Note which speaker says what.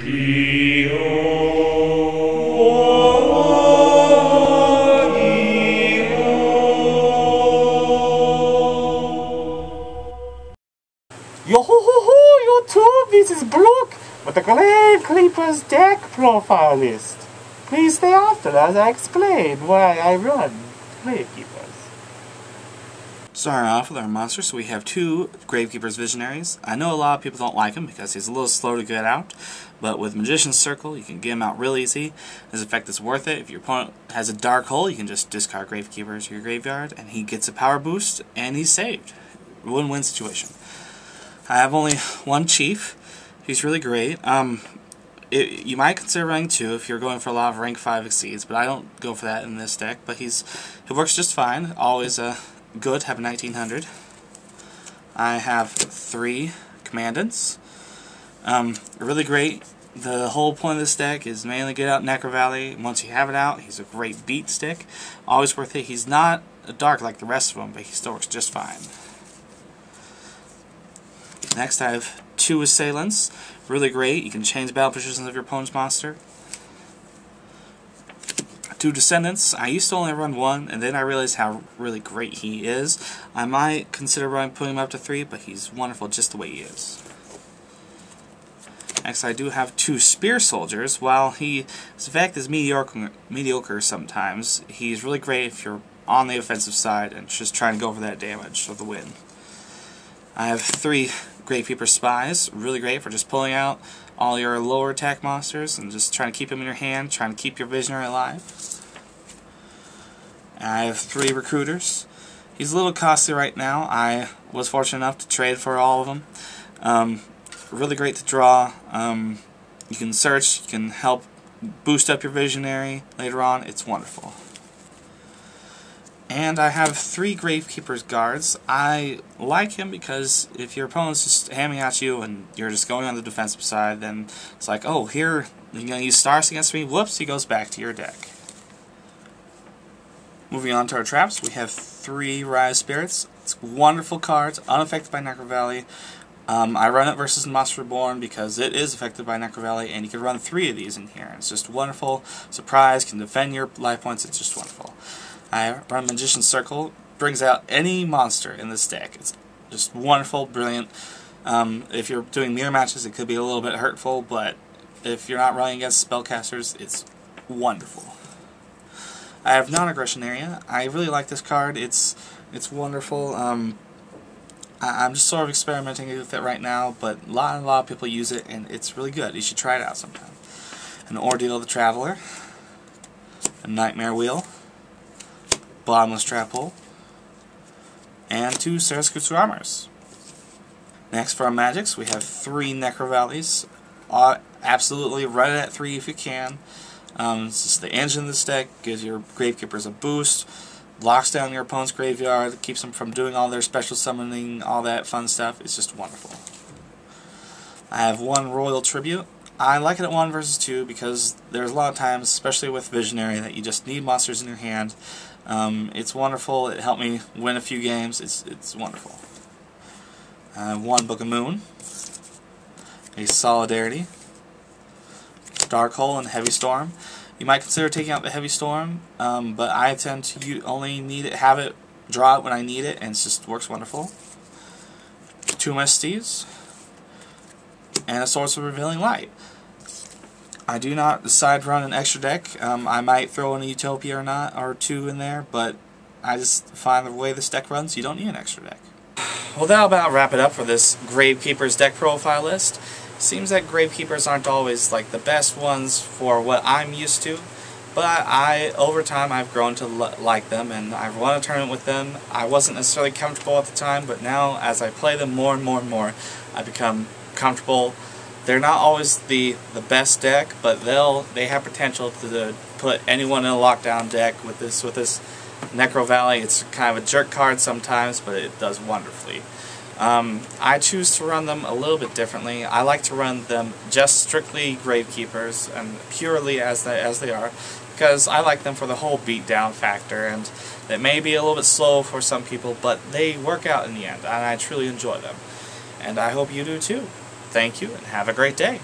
Speaker 1: Yo ho ho ho, YouTube, this is Brooke with the Gravekeepers deck profile list. Please stay after as I explain why I run Gravekeepers.
Speaker 2: Starting off with our monsters, so we have two Gravekeepers Visionaries. I know a lot of people don't like him because he's a little slow to get out, but with Magician's Circle, you can get him out real easy. His effect is worth it. If your opponent has a dark hole, you can just discard Gravekeepers to your graveyard, and he gets a power boost, and he's saved. Win-win situation. I have only one Chief. He's really great. You might consider running two if you're going for a lot of rank 5 exceeds, but I don't go for that in this deck. But it works just fine. Always good to have a 1900. I have 3 Commandants. Really great. The whole point of this deck is mainly get out Necrovally. Once you have it out, he's a great beat stick. Always worth it. He's not dark like the rest of them, but he still works just fine. Next, I have 2 Assailants. Really great. You can change battle positions of your opponent's monster. 2 Descendants. I used to only run 1, and then I realized how really great he is. I might consider putting him up to 3, but he's wonderful just the way he is. Next, I do have 2 Spear Soldiers. While his effect is mediocre sometimes, he's really great if you're on the offensive side and just trying to go for that damage or the win. I have 3 Gravekeeper Spies, really great for just pulling out all your lower attack monsters and just trying to keep them in your hand, trying to keep your Visionary alive. And I have 3 Recruiters. He's a little costly right now. I was fortunate enough to trade for all of them. Really great to draw. You can search, you can help boost up your Visionary later on. It's wonderful. And I have 3 Gravekeepers Guards. I like him because if your opponent's just hamming at you and you're just going on the defensive side, then it's like, oh, here, you're going to use stars against me. Whoops, he goes back to your deck. Moving on to our traps, we have 3 Rite of Spirits. It's wonderful cards, unaffected by Necrovally. I run it versus Monster Reborn because it is affected by Necrovally, and you can run 3 of these in here. It's just wonderful. Surprise, can defend your life points. It's just wonderful. I run Magician's Circle, brings out any monster in this deck. It's just wonderful, brilliant. If you're doing mirror matches, it could be a little bit hurtful, but if you're not running against spellcasters, it's wonderful. I have Non-Aggression Area. I really like this card. It's wonderful. I'm just sort of experimenting with it right now, but a lot of people use it, and it's really good. You should try it out sometime. An Ordeal of the Traveler, a Nightmare Wheel, Bottomless Trap Hole, and 2 Sakuretsu Armors. Next for our magics, we have 3 Necrovallies. Absolutely run it at 3 if you can. It's just the engine of this deck, gives your Gravekeepers a boost, locks down your opponent's graveyard, keeps them from doing all their special summoning, all that fun stuff. It's just wonderful. I have 1 Royal Tribute. I like it at 1 versus 2 because there's a lot of times, especially with Visionary, that you just need monsters in your hand. It's wonderful. It helped me win a few games. It's wonderful. I have 1 Book of Moon, a Solidarity, Dark Hole, and Heavy Storm. You might consider taking out the Heavy Storm, but I tend to only have it, draw it when I need it, and it just works wonderful. 2 MSTs, and a Source of Revealing Light. I do not decide to run an extra deck. I might throw in a Utopia or 2 in there, but I just find the way this deck runs, you don't need an extra deck. Well, that'll about wrap it up for this Gravekeepers deck profile list. Seems that Gravekeepers aren't always like the best ones for what I'm used to, but over time I've grown to like them, and I've won a tournament with them. I wasn't necessarily comfortable at the time, but now as I play them more and more and more, I become comfortable. They're not always the best deck, but they have potential to put anyone in a lockdown deck with this Necrovally. It's kind of a jerk card sometimes, but it does wonderfully. I choose to run them a little bit differently. I like to run them just strictly Gravekeepers and purely as they are, because I like them for the whole beatdown factor, and it may be a little bit slow for some people, but they work out in the end, and I truly enjoy them. And I hope you do too. Thank you, and have a great day.